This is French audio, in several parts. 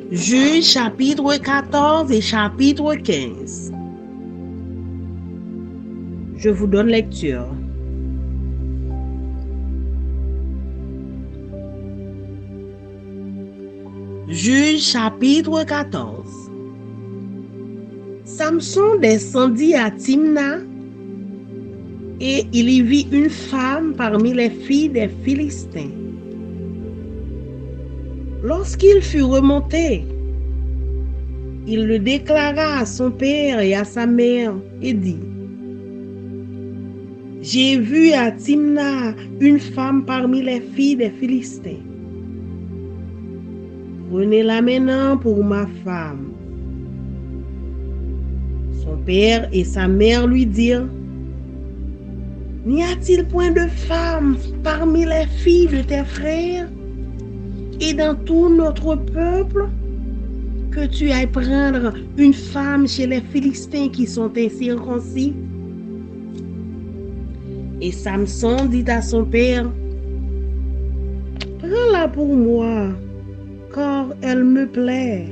Juge chapitre 14 et chapitre 15. Je vous donne lecture. Juge chapitre 14. Samson descendit à Timna et il y vit une femme parmi les filles des Philistins. Lorsqu'il fut remonté, il le déclara à son père et à sa mère et dit: J'ai vu à Timna une femme parmi les filles des Philistins. Prenez-la maintenant pour ma femme. Son père et sa mère lui dirent: N'y a-t-il point de femme parmi les filles de tes frères et dans tout notre peuple que tu ailles prendre une femme chez les Philistins qui sont incirconcis? Et Samson dit à son père: Prends-la pour moi, car elle me plaît.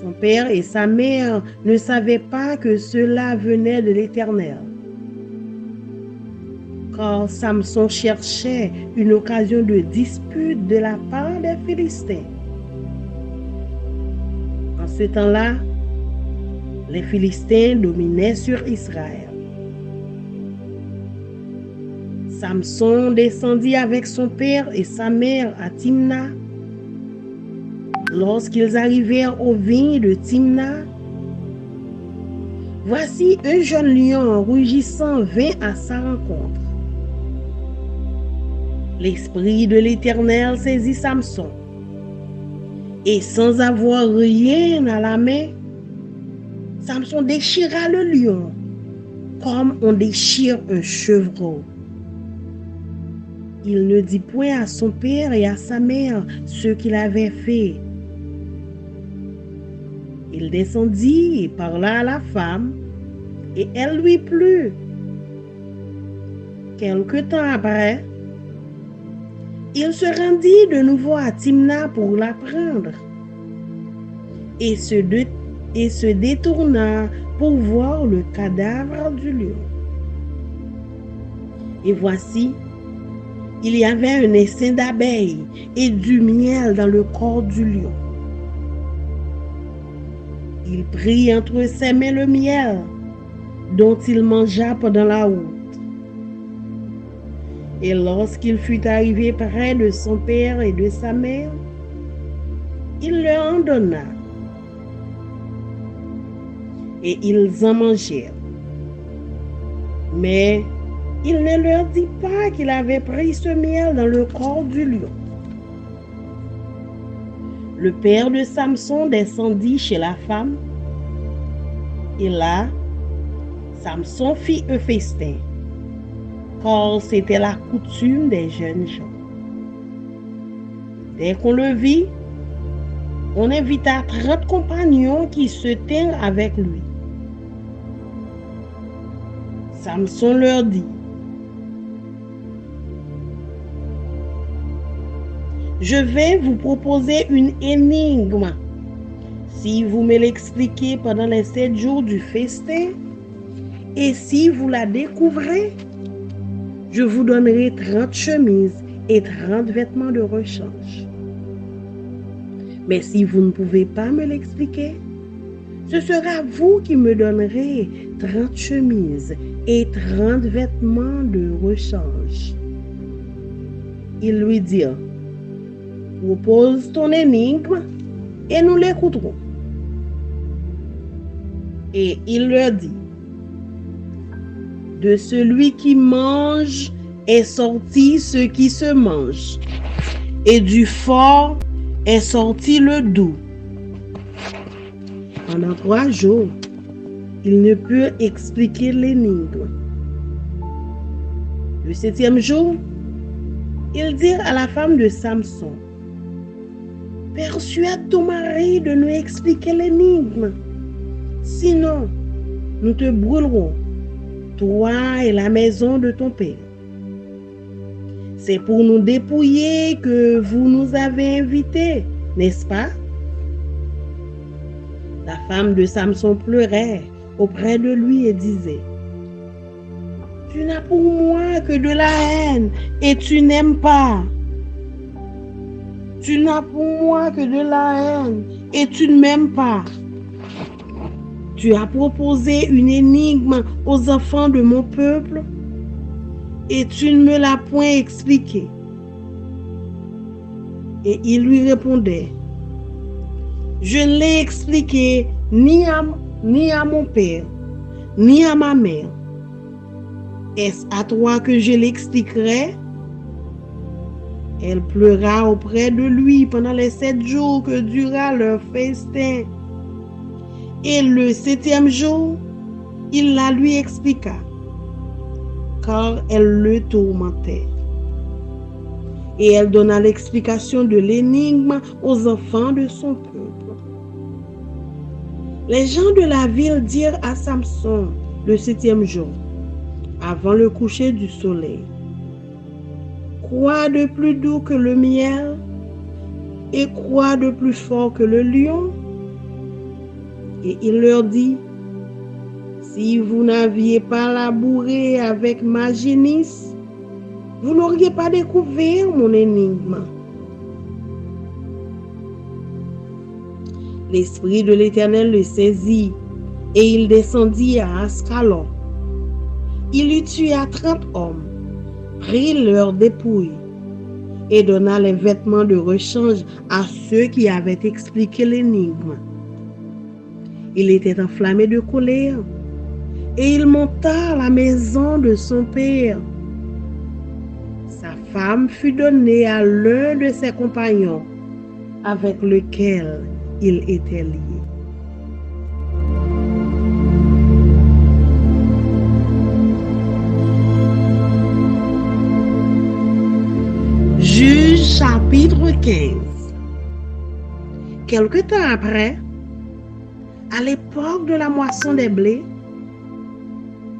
Son père et sa mère ne savaient pas que cela venait de l'Éternel, car Samson cherchait une occasion de dispute de la part des Philistins. En ce temps-là, les Philistins dominaient sur Israël. Samson descendit avec son père et sa mère à Timna. Lorsqu'ils arrivèrent aux vignes de Timna, voici un jeune lion rugissant vint à sa rencontre. L'Esprit de l'Éternel saisit Samson, et sans avoir rien à la main, Samson déchira le lion comme on déchire un chevreau. Il ne dit point à son père et à sa mère ce qu'il avait fait. Il descendit et parla à la femme, et elle lui plut. Quelque temps après, il se rendit de nouveau à Timna pour la prendre, et se détourna pour voir le cadavre du lion. Et voici, il y avait un essaim d'abeilles et du miel dans le corps du lion. Il prit entre ses mains le miel dont il mangea pendant la route. Et lorsqu'il fut arrivé près de son père et de sa mère, il leur en donna. Et ils en mangèrent. Mais il ne leur dit pas qu'il avait pris ce miel dans le corps du lion. Le père de Samson descendit chez la femme, et là, Samson fit un festin, car c'était la coutume des jeunes gens. Dès qu'on le vit, on invita 30 compagnons qui se tinrent avec lui. Samson leur dit: Je vais vous proposer une énigme. Si vous me l'expliquez pendant les 7 jours du festin, et si vous la découvrez, je vous donnerai 30 chemises et 30 vêtements de rechange. Mais si vous ne pouvez pas me l'expliquer, ce sera vous qui me donnerez 30 chemises et 30 vêtements de rechange. Ils lui dirent: Propose ton énigme et nous l'écouterons. Et il leur dit: De celui qui mange est sorti ce qui se mange, et du fort est sorti le doux. Pendant 3 jours, il ne peut expliquer l'énigme. Le 7e jour, ils dirent à la femme de Samson: Persuade ton mari de nous expliquer l'énigme, sinon nous te brûlerons, toi et la maison de ton père. C'est pour nous dépouiller que vous nous avez invités n'est-ce pas? La femme de Samson pleurait auprès de lui et disait, tu n'as pour moi que de la haine et tu n'aimes pas. Tu n'as pour moi que de la haine et tu ne m'aimes pas. Tu as proposé une énigme aux enfants de mon peuple et tu ne me l'as point expliquée. Et il lui répondait, je ne l'ai expliqué ni à mon père, ni à ma mère. Est-ce à toi que je l'expliquerai? Elle pleura auprès de lui pendant les 7 jours que dura leur festin. Et le 7e jour, il la lui expliqua, car elle le tourmentait. Et elle donna l'explication de l'énigme aux enfants de son peuple. Les gens de la ville dirent à Samson le 7e jour, avant le coucher du soleil, quoi de plus doux que le miel et quoi de plus fort que le lion? Et il leur dit, si vous n'aviez pas labouré avec ma génisse, vous n'auriez pas découvert mon énigme. L'Esprit de l'Éternel le saisit et il descendit à Ascalon. Il y tua 30 hommes, prit leurs dépouilles et donna les vêtements de rechange à ceux qui avaient expliqué l'énigme. Il était enflammé de colère et il monta à la maison de son père. Sa femme fut donnée à l'un de ses compagnons avec lequel il était lié. Juge chapitre 15. Quelque temps après, à l'époque de la moisson des blés,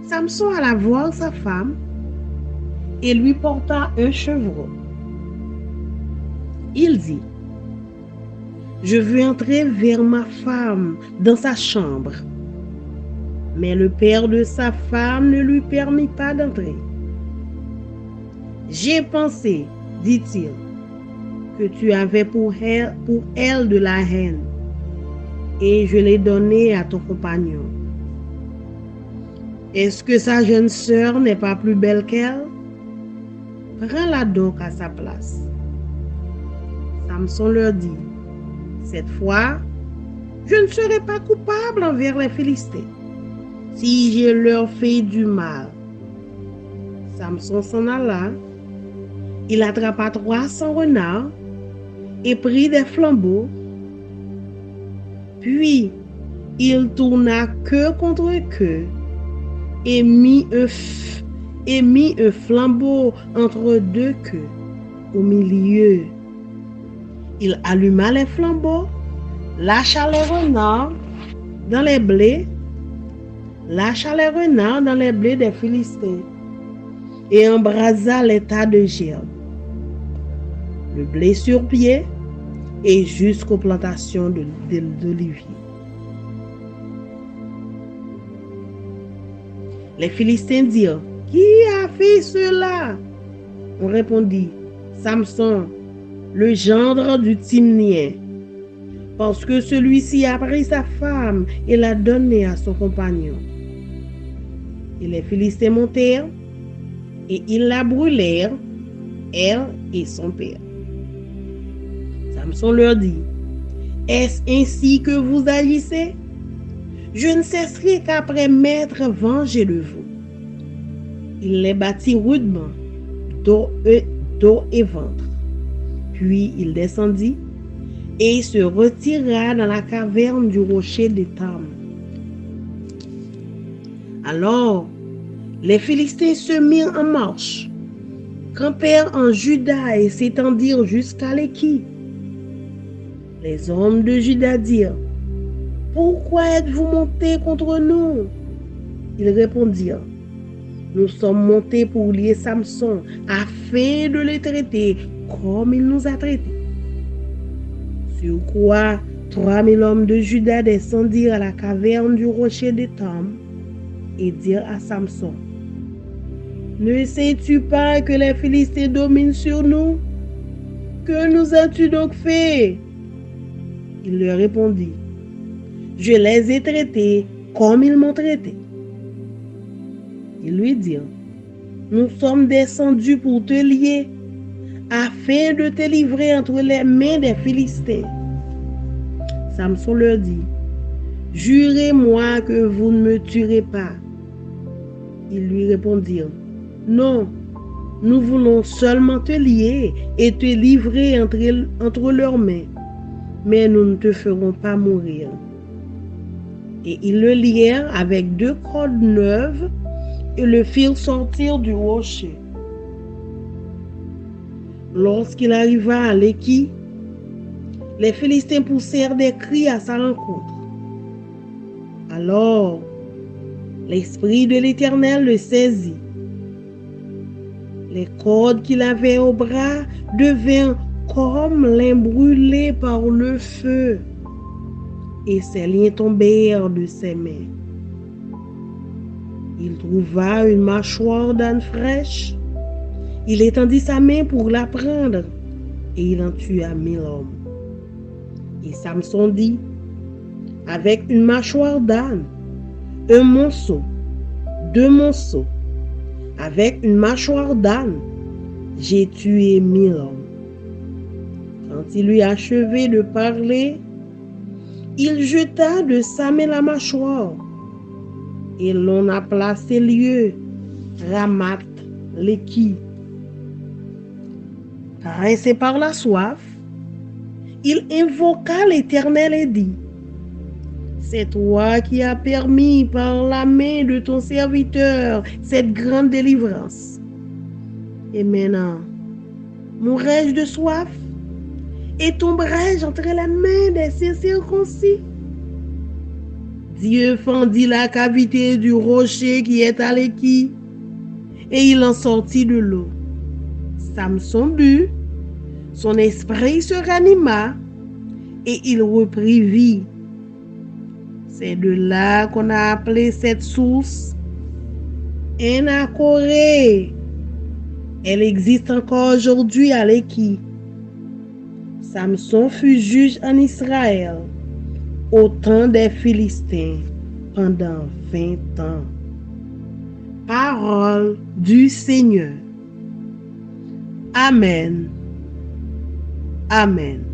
Samson alla voir sa femme et lui porta un chevreau. Il dit, je veux entrer vers ma femme dans sa chambre. Mais le père de sa femme ne lui permit pas d'entrer. J'ai pensé, dit-il, que tu avais pour elle de la haine, et je l'ai donnée à ton compagnon. Est-ce que sa jeune sœur n'est pas plus belle qu'elle? Prends-la donc à sa place. Samson leur dit, cette fois, je ne serai pas coupable envers les Philistins, si je leur fais du mal. Samson s'en alla, il attrapa 300 renards et prit des flambeaux. Puis, il tourna queue contre queue et mit un flambeau entre 2 queues au milieu. Il alluma les flambeaux, lâcha les renards dans les blés des Philistins et embrasa les tas de gerbes, le blé sur pied et jusqu'aux plantations d'oliviers. Les Philistins dirent, qui a fait cela? On répondit, Samson, le gendre du Timnien, parce que celui-ci a pris sa femme et l'a donnée à son compagnon. Et les Philistins montèrent et ils la brûlèrent, elle et son père. Samson leur dit, est-ce ainsi que vous agissez? Je ne cesserai qu'après m'être vengé de vous. Il les battit rudement, dos et ventre. Puis il descendit et se retira dans la caverne du rocher d'Étam. Alors, les Philistins se mirent en marche, campèrent en Juda et s'étendirent jusqu'à l'Équi. Les hommes de Juda dirent, pourquoi êtes-vous montés contre nous? Ils répondirent, nous sommes montés pour lier Samson afin de le traiter comme il nous a traités. Sur quoi 3000 hommes de Juda descendirent à la caverne du rocher d'Étam et dirent à Samson: Ne sais-tu pas que les Philistins dominent sur nous? Que nous as-tu donc fait? Il leur répondit: Je les ai traités comme ils m'ont traité. Ils lui dirent: Nous sommes descendus pour te lier, afin de te livrer entre les mains des Philistins. Samson leur dit: Jurez-moi que vous ne me tuerez pas. Ils lui répondirent: Non, nous voulons seulement te lier et te livrer entre leurs mains, mais nous ne te ferons pas mourir. Et ils le lièrent avec 2 cordes neuves et le firent sortir du rocher. Lorsqu'il arriva à Léki, les Philistins poussèrent des cris à sa rencontre. Alors, l'Esprit de l'Éternel le saisit. Les cordes qu'il avait au bras devinrent comme lin brûlé par le feu, et ses liens tombèrent de ses mains. Il trouva une mâchoire d'âne fraîche. Il étendit sa main pour la prendre, et il en tua 1000 hommes. Et Samson dit: Avec une mâchoire d'âne, un monceau, 2 monceaux, avec une mâchoire d'âne, j'ai tué 1000 hommes. Quand il eut achevé de parler, il jeta de sa main la mâchoire, et l'on appela ces lieux Ramath Léki. Pressé par la soif, il invoqua l'Éternel et dit: C'est toi qui as permis par la main de ton serviteur cette grande délivrance. Et maintenant, mourrai-je de soif et tomberai-je entre les mains des circoncis? Dieu fendit la cavité du rocher qui est à Léki, et il en sortit de l'eau. Samson but, son esprit se ranima, et il reprit vie. C'est de là qu'on a appelé cette source Enakoré. Elle existe encore aujourd'hui à Léki. Samson fut juge en Israël au temps des Philistins pendant 20 ans. Parole du Seigneur. Amen. Amen.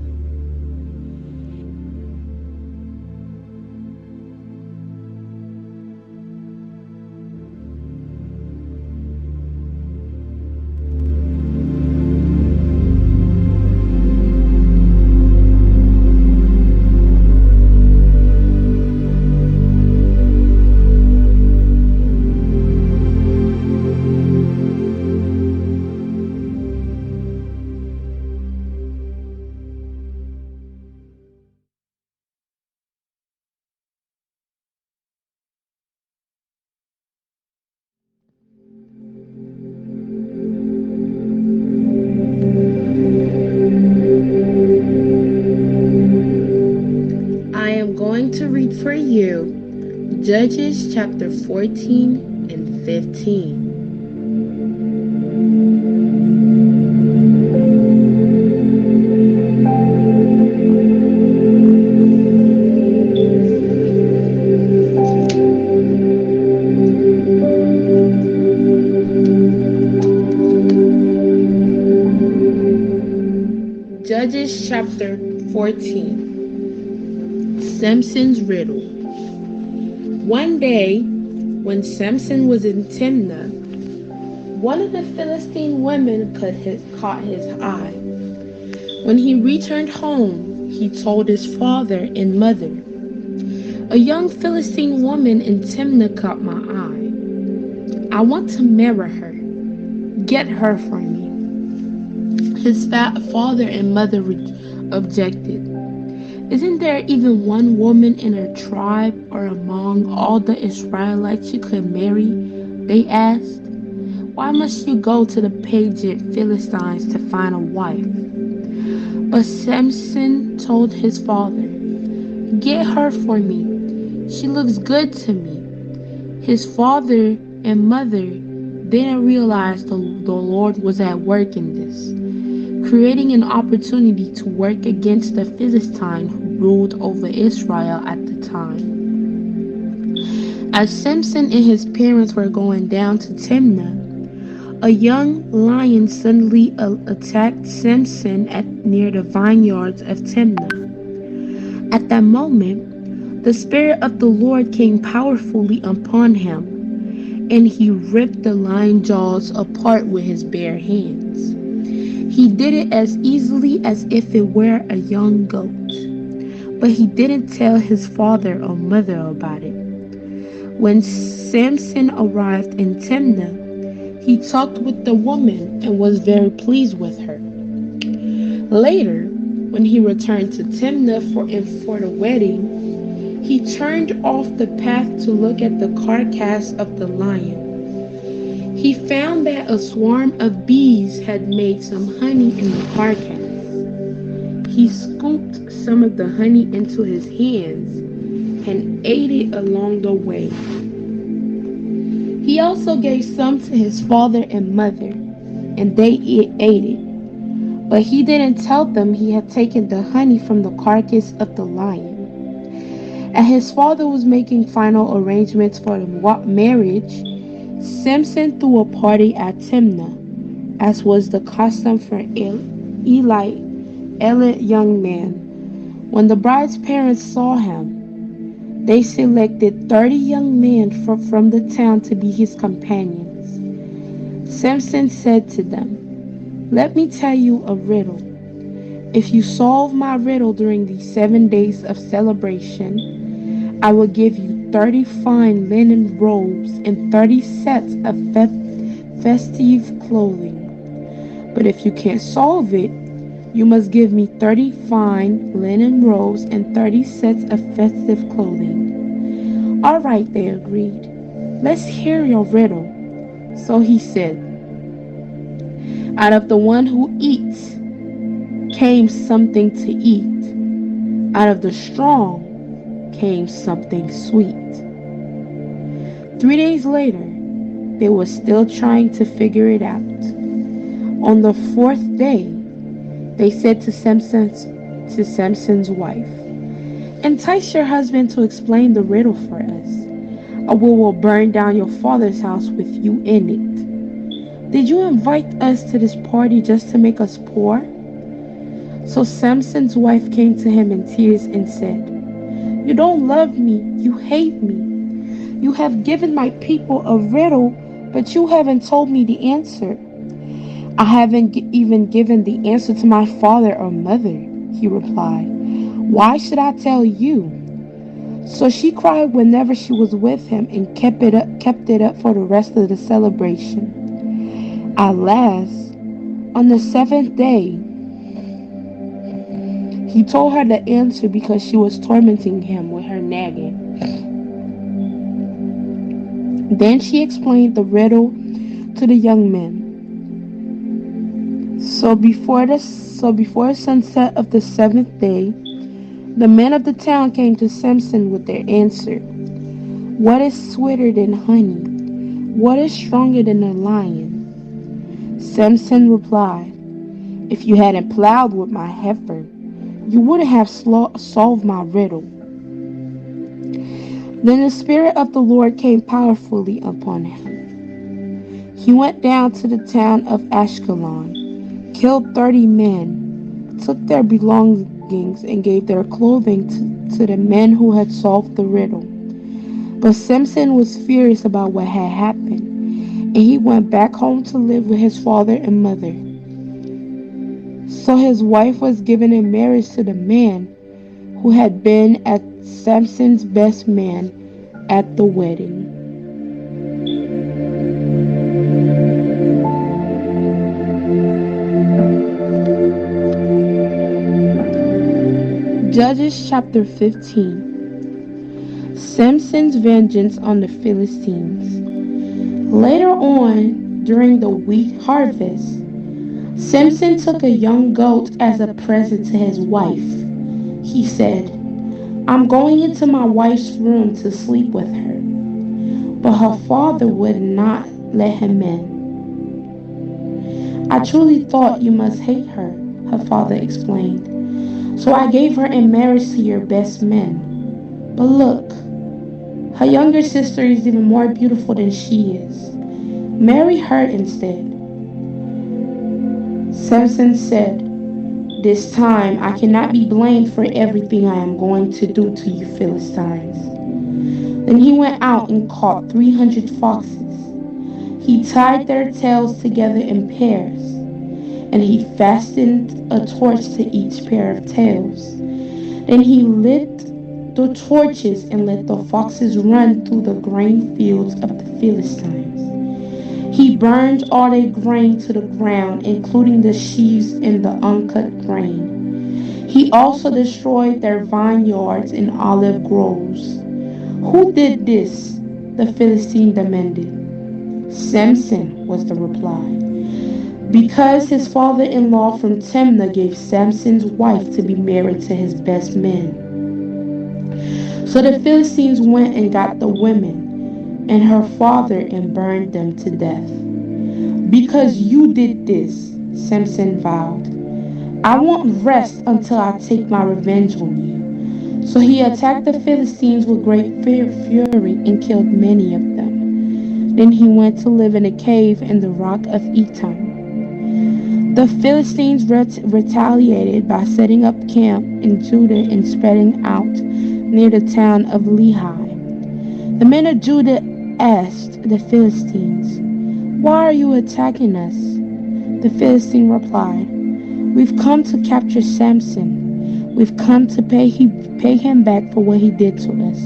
I am going to read for you Judges chapter 14 and 15. Judges chapter 14. Samson's riddle. One day, when Samson was in Timnah, one of the Philistine women caught his eye. When he returned home, he told his father and mother, "A young Philistine woman in Timnah caught my eye. I want to marry her. Get her for me." His father and mother objected. "Isn't there even one woman in her tribe or among all the Israelites you could marry?" they asked. "Why must you go to the pagan Philistines to find a wife?" But Samson told his father, "Get her for me. She looks good to me." His father and mother didn't realize the Lord was at work in this, creating an opportunity to work against the Philistine who ruled over Israel at the time. As Samson and his parents were going down to Timnah, a young lion suddenly attacked Samson near the vineyards of Timnah. At that moment, the Spirit of the Lord came powerfully upon him, and he ripped the lion jaws apart with his bare hands. He did it as easily as if it were a young goat, but he didn't tell his father or mother about it. When Samson arrived in Timnah, he talked with the woman and was very pleased with her. Later, when he returned to Timnah for the wedding, he turned off the path to look at the carcass of the lion. He found that a swarm of bees had made some honey in the carcass. He scooped some of the honey into his hands and ate it along the way. He also gave some to his father and mother, and they ate it. But he didn't tell them he had taken the honey from the carcass of the lion. As his father was making final arrangements for the marriage, Samson threw a party at Timnah, as was the custom for Eli, young man. When the bride's parents saw him, they selected 30 young men from the town to be his companions. Samson said to them, "Let me tell you a riddle. If you solve my riddle during these 7 days of celebration, I will give you 30 fine linen robes and 30 sets of festive clothing. But if you can't solve it, you must give me 30 fine linen robes and 30 sets of festive clothing." "All right," they agreed. "Let's hear your riddle." So he said, "Out of the one who eats came something to eat. Out of the strong came something sweet." 3 days later, they were still trying to figure it out. On the fourth day, they said to Samson's wife, "Entice your husband to explain the riddle for us, or we will burn down your father's house with you in it. Did you invite us to this party just to make us poor?" So Samson's wife came to him in tears and said, "You don't love me, you hate me. You have given my people a riddle, but you haven't told me the answer." "I haven't even given the answer to my father or mother," he replied. "Why should I tell you?" So she cried whenever she was with him and kept it up for the rest of the celebration. At last, on the seventh day, he told her the answer because she was tormenting him with her nagging. Then she explained the riddle to the young men. So before sunset of the seventh day, the men of the town came to Samson with their answer. "What is sweeter than honey? What is stronger than a lion?" Samson replied, "If you hadn't plowed with my heifer, you wouldn't have solved my riddle." Then the Spirit of the Lord came powerfully upon him. He went down to the town of Ashkelon, killed 30 men, took their belongings, and gave their clothing to the men who had solved the riddle. But Samson was furious about what had happened, and he went back home to live with his father and mother. So his wife was given in marriage to the man who had been at Samson's best man at the wedding. Judges chapter 15. Samson's vengeance on the Philistines. Later on, during the wheat harvest, Samson took a young goat as a present to his wife. He said, I'm going into my wife's room to sleep with her. But her father would not let him in. I truly thought you must hate her, her father explained. So I gave her in marriage to your best men. But look, her younger sister is even more beautiful than she is. Marry her instead. Samson said, this time I cannot be blamed for everything I am going to do to you Philistines. Then he went out and caught 300 foxes. He tied their tails together in pairs, and he fastened a torch to each pair of tails. Then he lit the torches and let the foxes run through the grain fields of the Philistines. He burned all their grain to the ground, including the sheaves and the uncut grain. He also destroyed their vineyards and olive groves. Who did this? The Philistine demanded. Samson, was the reply. Because his father-in-law from Timnah gave Samson's wife to be married to his best men. So the Philistines went and got the women and her father and burned them to death. Because you did this, Samson vowed, I won't rest until I take my revenge on you. So he attacked the Philistines with great fury and killed many of them. Then he went to live in a cave in the rock of Etam. The Philistines retaliated by setting up camp in Judah and spreading out near the town of Lehi. The men of Judah asked the Philistines, why are you attacking us? The Philistine replied, we've come to capture Samson. We've come to pay him back for what he did to us.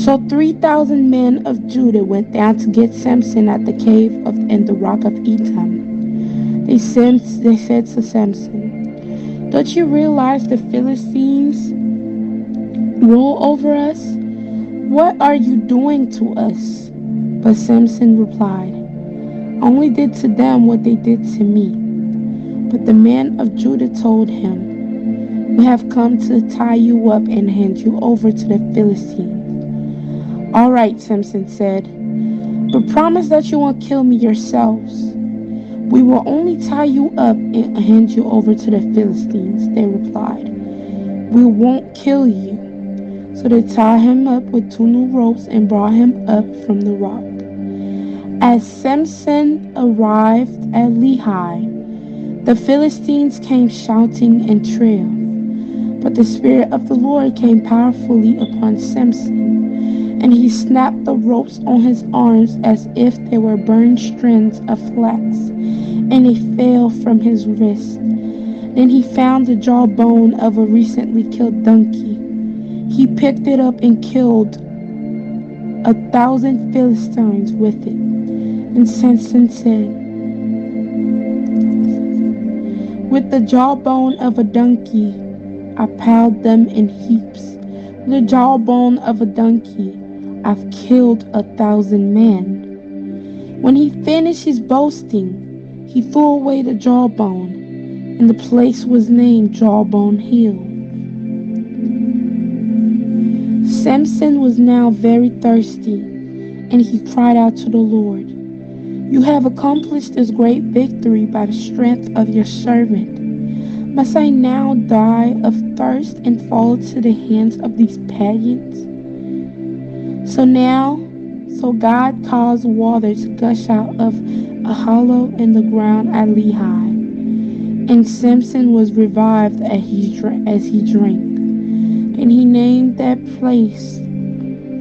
So 3,000 men of Judah went down to get Samson at the cave in the rock of Etam. They said to Samson, don't you realize the Philistines rule over us? What are you doing to us? But Samson replied, I only did to them what they did to me. But the men of Judah told him, we have come to tie you up and hand you over to the Philistines. All right, Samson said, but promise that you won't kill me yourselves. We will only tie you up and hand you over to the Philistines, they replied. We won't kill you. So they tied him up with 2 new ropes and brought him up from the rock. As Samson arrived at Lehi, the Philistines came shouting in triumph. But the Spirit of the Lord came powerfully upon Samson, and he snapped the ropes on his arms as if they were burned strands of flax, and they fell from his wrist. Then he found the jawbone of a recently killed donkey. He picked it up and killed 1,000 Philistines with it. And Samson said, with the jawbone of a donkey, I piled them in heaps. With the jawbone of a donkey, I've killed 1,000 men. When he finished his boasting, he threw away the jawbone, and the place was named Jawbone Hill. Samson was now very thirsty, and he cried out to the Lord, you have accomplished this great victory by the strength of your servant. Must I now die of thirst and fall into the hands of these pagans? So God caused water to gush out of a hollow in the ground at Lehi, and Samson was revived as he drank. And he named that place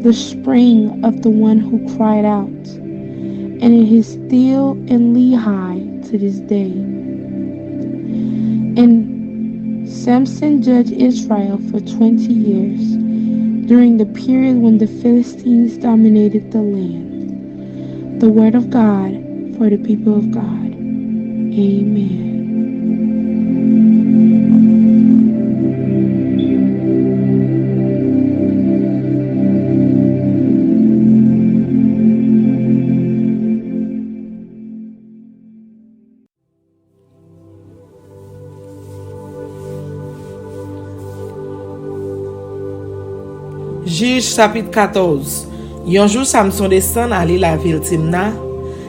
the spring of the one who cried out. And it is still in Lehi to this day. And Samson judged Israel for 20 years, during the period when the Philistines dominated the land. The word of God for the people of God. Amen. Juge chapitre 14. Yon jour Samson descend aller la ville Timna.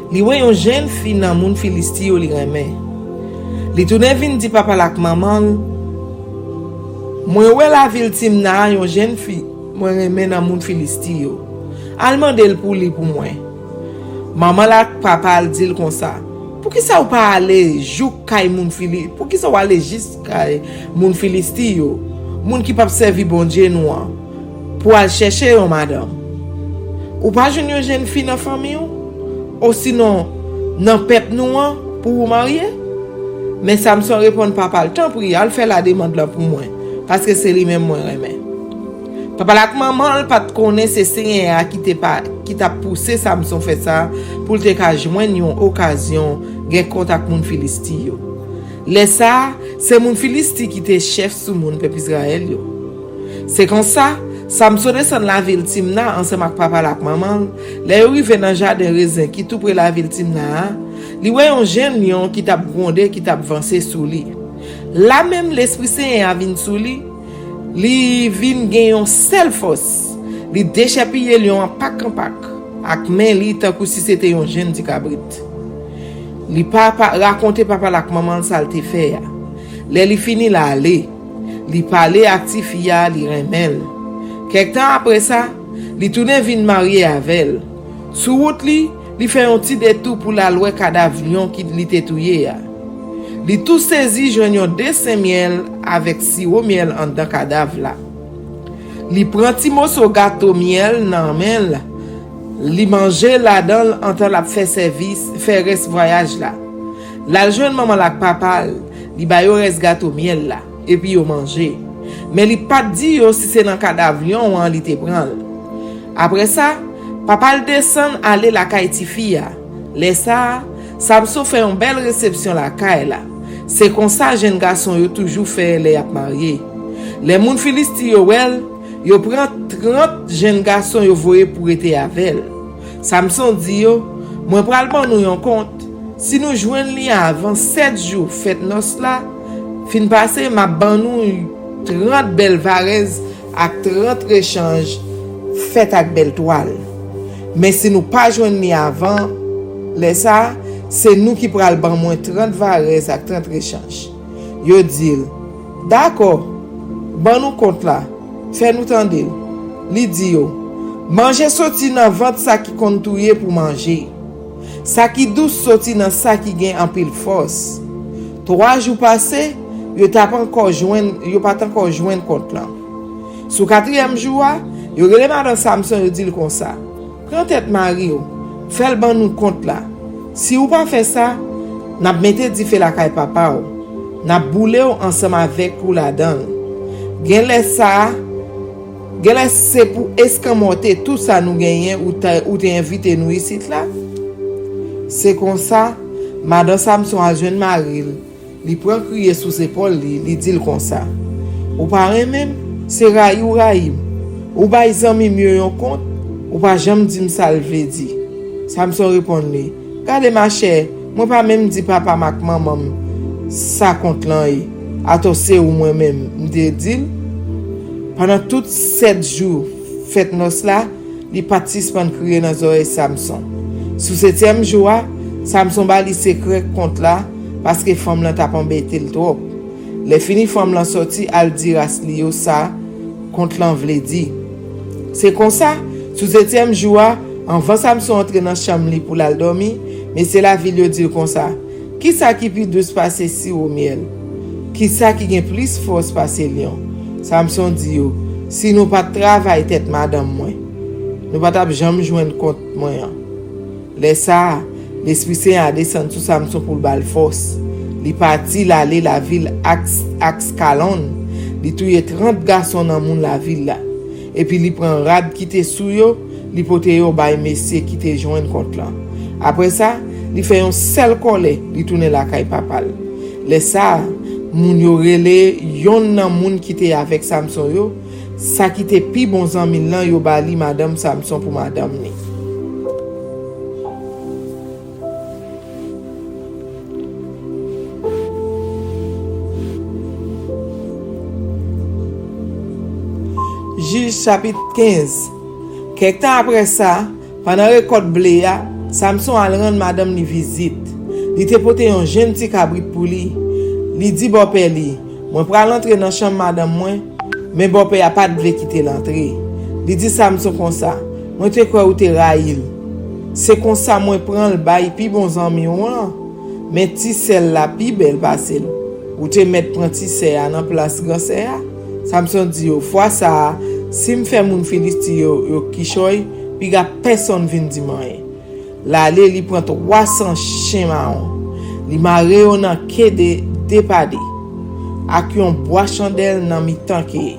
Li wè yon jeune fille nan moun Filisti yo li remè. Li tourne vin di papa lak maman. Mwen wè la ville Timna yon jeune fille mwen remè nan moun Filisti yo. Al mandel pou li pou mwen. Maman lak papa al dil kon sa. Pour qui ça ou pas aller jouk kay moun Filisti? Pour qui ça ou aller juste kay moun Filisti yo? Moun qui pa servi bon Dieu nou an. Pour aller chercher yon madame. Ou pas joun yon jeune fille dans famille ou sinon nan pep nou an pour vous marier? Mais Samson répond papa, le temps pour y al fait la demande là pour moi parce que c'est lui même moi remè. Papa lak maman pas connaît c'est Seigneur qui t'a poussé Samson fait ça pour te ka joindre une occasion gen contact moun Filisti yo. Laisse ça, c'est moun Filisti qui était chef sous moun peuple Israël yo. C'est comme ça Samson descend la ville Timna ensemble avec papa lak maman. Les arrivé dans jardin raisin qui tout près la ville Timna. Li wè yon jeune lion qui t'a grondé qui t'a avancé sous lui. Là même l'esprit saint a vinn sous lui. Li vin gen yon seul force. Li déchapiller lion en pack ak men li tant si c'était yon jeune di cabrit. Li papa raconter papa lak maman ça te fait. Li fini la aller. Li parler ak ti fia li remel. Quelque temps après ça, li tourne vin marier avec elle. Sous route li fait un petit détour pour la louer cadavre lion qui li te touye. Li tout saisi joign yon dessin miel avec sirop miel en dans cadavre là. Li prend ti morceau gâteau miel nan men là. Li manger là dans en temps la fait service, fait reste voyage là. La jeune maman la papa, li ba yo reste gâteau miel là et puis yo manger. Mais li pas dit yo si c'est dans cadavre lion ou en li te prend. Après ça, papa le descend aller la kay ti fia. Laisse ça, Samson fait une belle réception la kay là. C'est comme ça jeune garçon yo toujours fait les ap marié. Les moun Filisti yo wel, yo prend 30 jeunes garçons yo voye pour être avec elle. Samson dit yo, moi pral ban nou yon compte. Si nous joignent li avant 7 jours fête noce là, fin passé m'a ban nou 30 belles varaises ak 30 échanges faites avec belle toile. Mais si nous pas joignent li avant, les ça c'est nous qui pral ban moins 30 varaises ak 30 échanges. Yo dit, d'accord, ban nou compte là, fais nous tande. Li dit yo, manger sorti nan vente ça qui kontouye pour manger. Ça qui douce sorti nan ça qui gagne en pile force. 3 jours passés, yo pas encore joindre compte là. Sous 4e jour, yo relè madame Samson yo dit comme ça. Prends tête mari yo, fais le ban nous compte là. Si ou pas fait ça, n'a mette di fait la kay papa ou. N'a boule ou ensemble avec ou la dan. Gen laisse ça, gen laisse c'est pour escamoter tout ça nous gagner ou te invité nous ici là. C'est comme ça, madame Samson a jeune mari, li prend crier sous épaule li dit comme ça. Ou parent même, c'est raïm. Ou ba zami mieux yon compte, ou pas jamais dit ça le veut dire. Samson répond li, "Gade ma chère, moi pas même dit papa mak maman ça compte là yi. Ato c'est ou moi même m'te dit pendant tout 7 jours fête noce là, li participe à crier dans oreille Samson. Sous 7e jour, Samson ba li secret compte là parce que femme là t'a embêté le trop. Les fini femme là sorti al dire as li yo ça compte là vle di. C'est comme ça, sous 7e jour, avant Samson entre dans chambre li pour la dormir, mais c'est la ville yo dit comme ça. Qui ça qui plus douce passer si au miel? Qui ça qui gagne plus force passer lion? Samson dit yo, si nous pas travail tête madame moi, nous pas t'a jamais joindre compte moi. Laisse ça, l'esprit saint a descendu sous Samson pour bal force. Li parti l'aller la ville Axcalon, li touye 30 garçons dans moun la ville là. Et puis li prend rad qui te sou yo, li pote yo bay messieurs qui te joindre compte là. Après ça, li fait un seul collet, li tourne la kay papal. Laisse ça, moun yo relé yon nan moun qui te avec Samson yo, ça qui te pi bon zanmi lan yo bali madame Samson pour madame ni. Juge chapitre 15. Quelque temps après ça, pendant récolte blé, Samson al rendre madame li visite. Li te pote un jeune petit cabrit pour lui. Li dit bon père li, moi pral entrer dans chambre madame moi, mais bon père a pas de blé quitter l'entrée. Li dit Samson comme ça, moi te crois ou te raïl. C'est comme ça moi prend le bail pi bon ami ou mais ti celle la pi belle passé. Ou te mettre prend ti c'est dans place grand c'est. Samson dit yo fois ça si me fait moun Philistie yo kichoy puis ga personne vinn di man. Là li prend 300 chien marron. Li maré on nan ke de pade. Ak yon bois chandelle nan mi tanke.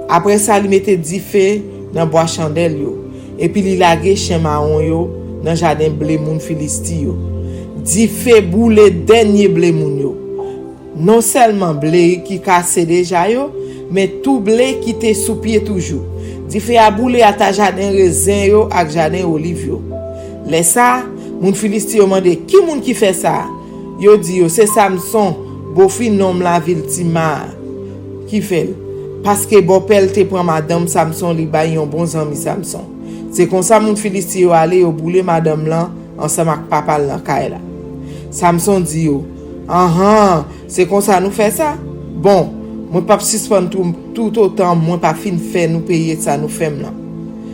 Après ça li mette 10 feu dans bois chandelle yo et puis li lage chien marron yo dans jardin blé moun Philistie yo. 10 feu boule dernier blé moun yo. Non seulement blé qui casse déjà yo, mais tout blé qui te sous pied toujours. Di fait a boule à ta jardin raisin yo ak jardin olive yo. Les ça, moun Philistie yo mande qui moun qui fait ça? Yo dit yo c'est Samson, beau-fils nom la ville Timar qui fait. Parce que bon père te prend madame Samson li bay yon bon ami Samson. C'est comme ça moun Philistie yo aller yo boule madame là ensemble ak papa là kay la. Samson dit yo, c'est comme ça nous fait ça. Bon, moi pas suspendre tout autant moi pas fin faire nous payer ça nous fait là.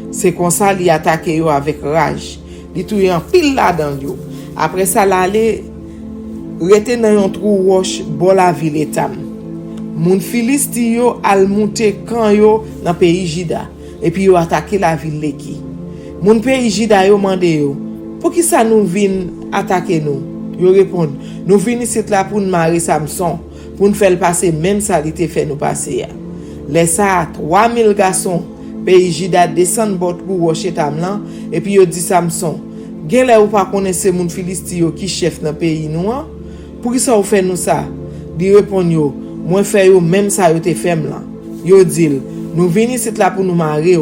C'est comme ça li attaquer yo avec rage. Li touye en pile là-dedans yo. Après ça l'aller rete dans yon trou roche bon la ville etam. Moun Philistie yo al monter camp yo dans pays Juda et puis yo attaquer la ville Leki. Moun pays Juda yo mande yo, pour qui ça nous vinn attaquer nous? Yo répond, nous vinn ici là pour nous marier Samson, pour nous faire passer même ça li te fait nous passer. Les ça 3000 garçons pays Juda descend bot pour roche etam là et puis yo dit Samson, gen lè ou pas connaisse moun Philistie yo qui chef dans pays nous? Pour qui ça ou fait nous ça? Di répond yo, moi fait yo même ça yo te fait là. Yo dit, nous vinn ici là pour nous marier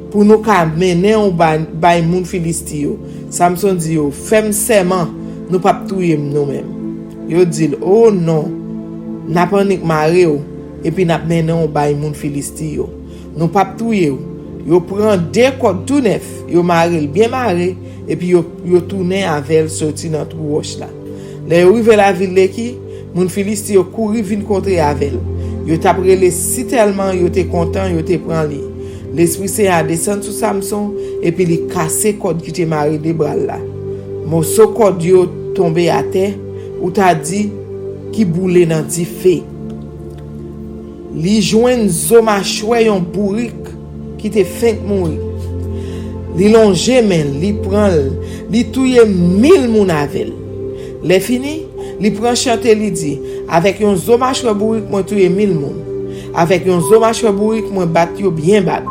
pour nous ka mener on bay moun Philistie yo. Samson dit yo, femme serment, nous pas touyer nous même. Yo dit, oh non, n'a pas nik marier et puis n'a mener on bay moun Philistie yo. Nous pas touyer yo prend deux côtes tout neuf, yo maré bien maré et puis yo tourner avec sorti dans trou roche là. Les arrivé la ville Leki, moun Philistie yo couri vinn contre avec. Yo t'a prélé si tellement yo te content, yo te prend li. L'esprit saint a descend sur Samson et puis li cassé corde qui te maré des bras là. Morceau corde yo tombé à terre ou t'a dit qui boule dans 10 feu. Li joine zoma choué yon bourrique qui te fait mourir. Li longe men, li prend, li touye 1000 moun avec. Les fini, li prend chanter li dit avec yon zoma choué bourrique moi touye 1000 moun. Avec yon zoma choué bourrique moi bat yo bien bat.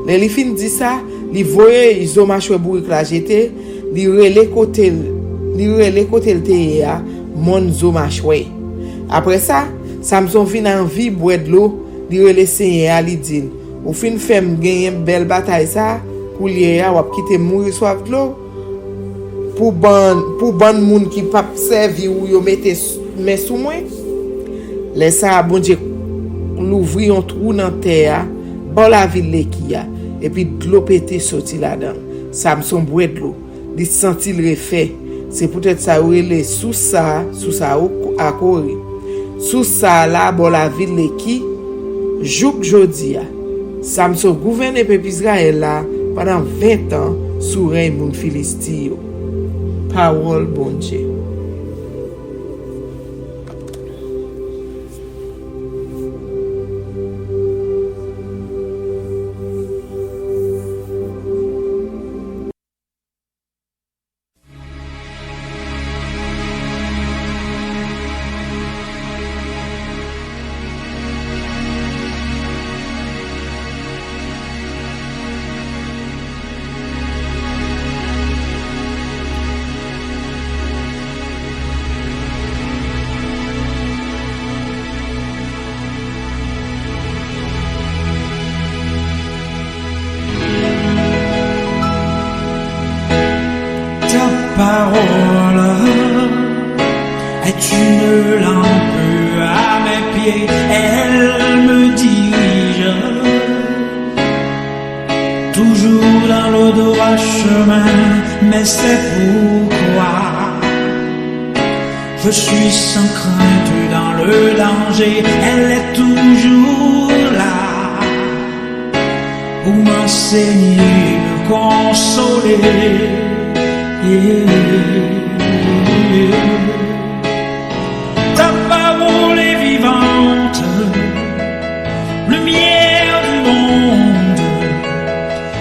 Les li fin dit ça, li voye zoma choué bourrique la jeté, li relé côté le teya mon zoma choué. Après ça, Samson fin envie boire de l'eau, li relé seigneur li dit, ou fin femme gagner belle bataille ça pour lier ou quitter mourir soif de l'eau pour bon moun qui pas servi ou yo mette mais sous moi. Les ça bon Dieu l'ouvrir un trou dans terre, bon la ville Leki et puis de l'eau pété sorti là-dedans. Samson boire de l'eau, il sentit le refait. C'est peut-être ça où il est sous ça à courir. Sous ça là bon la ville Leki jouk jodi a. Samson gouverne peuple Israël là pendant 20 ans sous règne moun Philistie yo. Parole bon Dieu. Parole est une lampe à mes pieds, elle me dirige toujours dans le droit chemin, mais c'est pourquoi je suis sans crainte dans le danger. Elle est toujours là pour m'enseigner, me consoler. Ta parole est vivante, lumière du monde.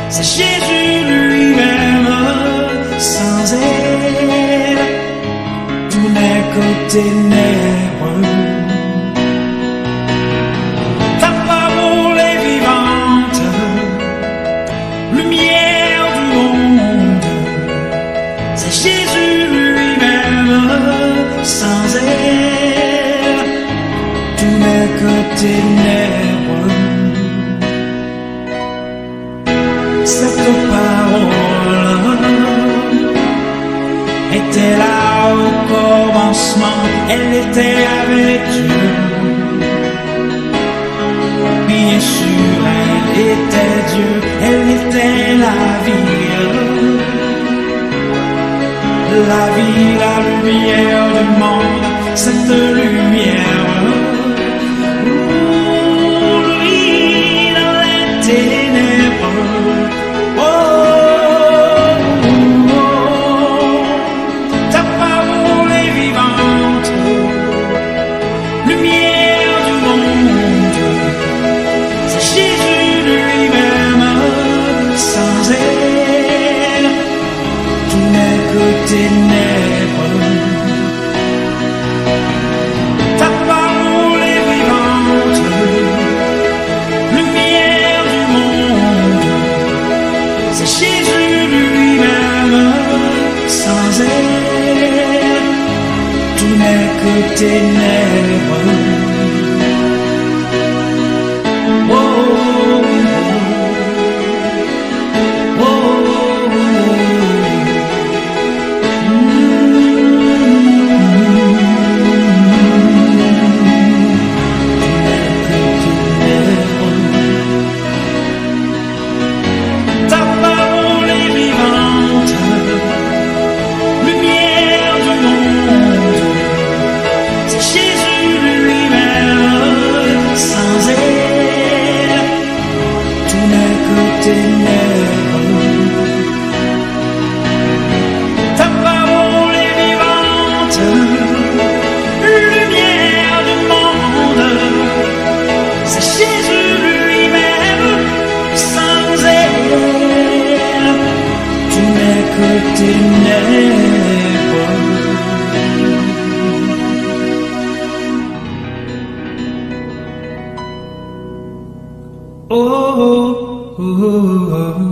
C'est Jésus lui-même, sans elle, tout n'est que ténèbres. Ta parole est vivante, lumière du monde. C'est Jésus lui-même, sans elle, tout n'est que ténèbres. Cette parole était là au commencement, elle était avec Dieu. Bien sûr, elle était Dieu, elle était la vie, la lumière du monde, cette lumière. Lui dans les ténèbres. Ta parole est vivante, lumière du monde. C'est Jésus lui-même, sans elle, tout n'est que ténèbres. Ta parole est vivante, lumière du monde. C'est Jésus lui-même, sans elle, tout n'est que ténèbres. Oh, oh, oh, oh, ta parole est vivante, lumière du monde. C'est Jésus lui-même, sans elle, tout n'est que ténèbres. Ta parole est vivante, lumière du monde. C'est Jésus lui-même, sans elle, tout n'est que ténèbres. Oh, oh, oh, oh.